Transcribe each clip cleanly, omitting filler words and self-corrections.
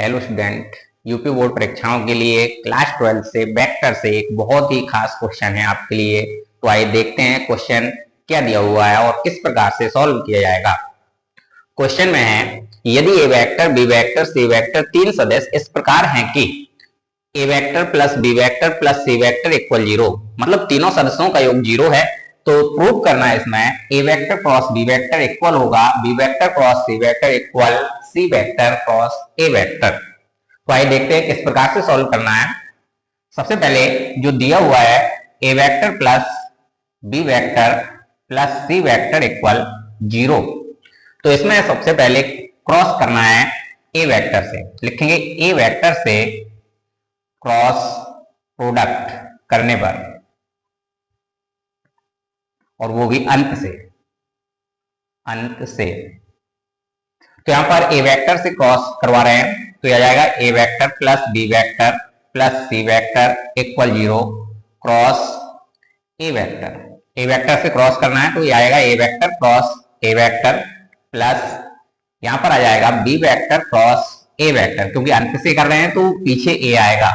Hello student, UP board परीक्षाओं के लिए क्लास 12 से वेक्टर से एक बहुत ही खास क्वेश्चन है आपके लिए। तो आइए देखते हैं क्वेश्चन क्या दिया हुआ है और किस प्रकार से सॉल्व किया जाएगा। क्वेश्चन में है, यदि A vector, B vector, C vector तीन सदस्य इस प्रकार हैं कि A vector plus B vector plus C vector equal 0, मतलब तीनों सदस्यों का योग 0 है, तो प्रूव करना है इसमें A vector cross B vector equal होगा B vector cross C vector equal C vector cross A vector. तो आइए देखते हैं किस प्रकार से सॉल्व करना है। सबसे पहले जो दिया हुआ है A vector plus B vector plus C vector equal 0, तो इसमें सबसे पहले क्रॉस करना है ए वेक्टर से। लिखेंगे ए वेक्टर से क्रॉस प्रोडक्ट करने पर, और वो भी अंत से। तो यहां पर ए वेक्टर से क्रॉस करवा रहे हैं, तो यह आ जाएगा A vector plus B vector plus C vector equal 0 cross A vector. A vector से क्रॉस करना है तो ये आएगा A vector cross A vector plus यहां पर आ जाएगा B vector cross A vector, क्योंकि अंत से कर रहे हैं तो पीछे ए आएगा।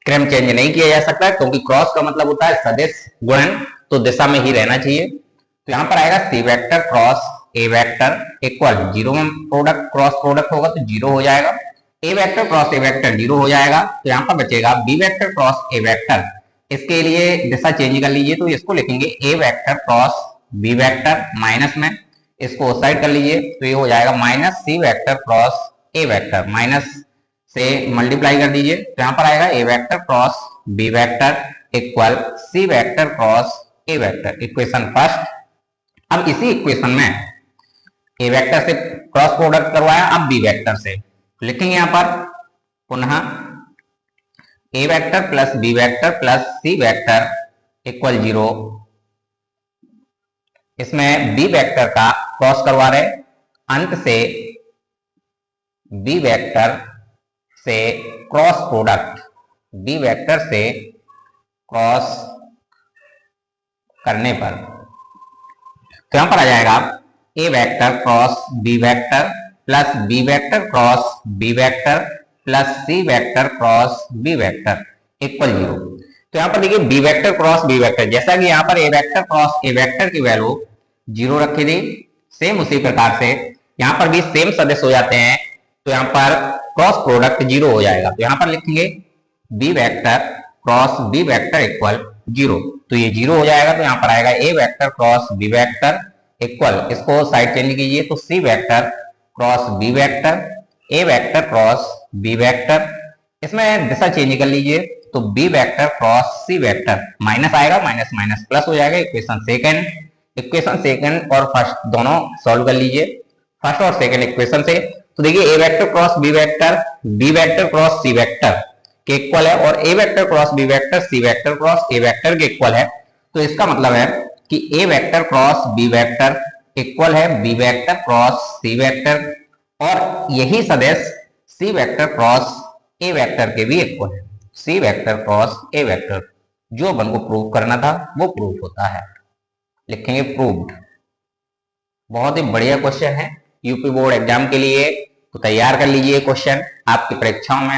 क्रम चेंज नहीं किया जा सकता क्योंकि क्रॉस का मतलब होता है सदिश गुणन, तो दिशा में ही रहना चाहिए। तो यहां पर आएगा C vector cross A vector equal 0 में प्रोडक्ट क्रॉस प्रोडक्ट होगा तो 0 हो जाएगा। A vector cross A vector 0 हो जाएगा, तो यहां पर बचेगा B vector cross A vector. इसके लिए दिशा चेंज कर लीजिए, तो इसको लिखेंगे A vector cross B vector minus में, इसको उस साइड कर लीजिए तो ये हो जाएगा minus C vector cross A vector, minus से मल्टीप्लाई कर दीजिए तो यहां पर आएगा A vector cross B vector equal C vector cross A vector. Equation first. अब इसी इक्वेशन में ए वेक्टर से क्रॉस प्रोडक्ट करवाया, अब बी वेक्टर से लिखेंगे यहां पर पुनः A vector plus B vector plus C vector equal 0। इसमें बी वेक्टर का क्रॉस करवा रहे, अंत से बी वेक्टर से क्रॉस प्रोडक्ट, बी वेक्टर से क्रॉस करने पर, तो यहां पर आ जाएगा A vector cross B vector plus B vector cross B vector plus C vector cross B vector equal 0। तो यहां पर देखिए B vector cross B vector, जैसा कि यहां पर A vector cross A vector की वैल्यू 0 रखी थी, सेम उसी प्रकार से यहां पर भी सेम सदस्य हो जाते हैं, तो यहां पर क्रॉस प्रोडक्ट 0 हो जाएगा। तो यहां पर लिखेंगे B vector cross B vector equal 0, तो ये 0 हो जाएगा। तो यहां पर आएगा A vector cross B vector equal, इसको साइड चेंज कीजिए तो C vector cross B vector, A vector cross B vector, इसमें दिशा चेंज कर लीजिए तो B vector cross C vector, minus आएगा माइनस माइनस प्लस हो जाएगा। इक्वेशन सेकंड और फर्स्ट दोनों सॉल्व कर लीजिए, फर्स्ट और सेकंड इक्वेशन से। तो देखिए A vector cross B vector cross C vector के इक्वल है, और ए vector cross B vector C vector cross A vector के इक्वल है। तो इसका मतलब है कि A vector cross B vector equal है B vector cross C vector, और यही सदस्य C vector cross A vector के भी इक्वल है, C vector cross A vector. जो अपन को प्रूव करना था वो प्रूव होता है, लिखेंगे प्रूव्ड। बहुत ही बढ़िया क्वेश्चन है यूपी बोर्ड एग्जाम के लिए, तो तैयार कर लीजिए क्वेश्चन, आपकी परीक्षाओं में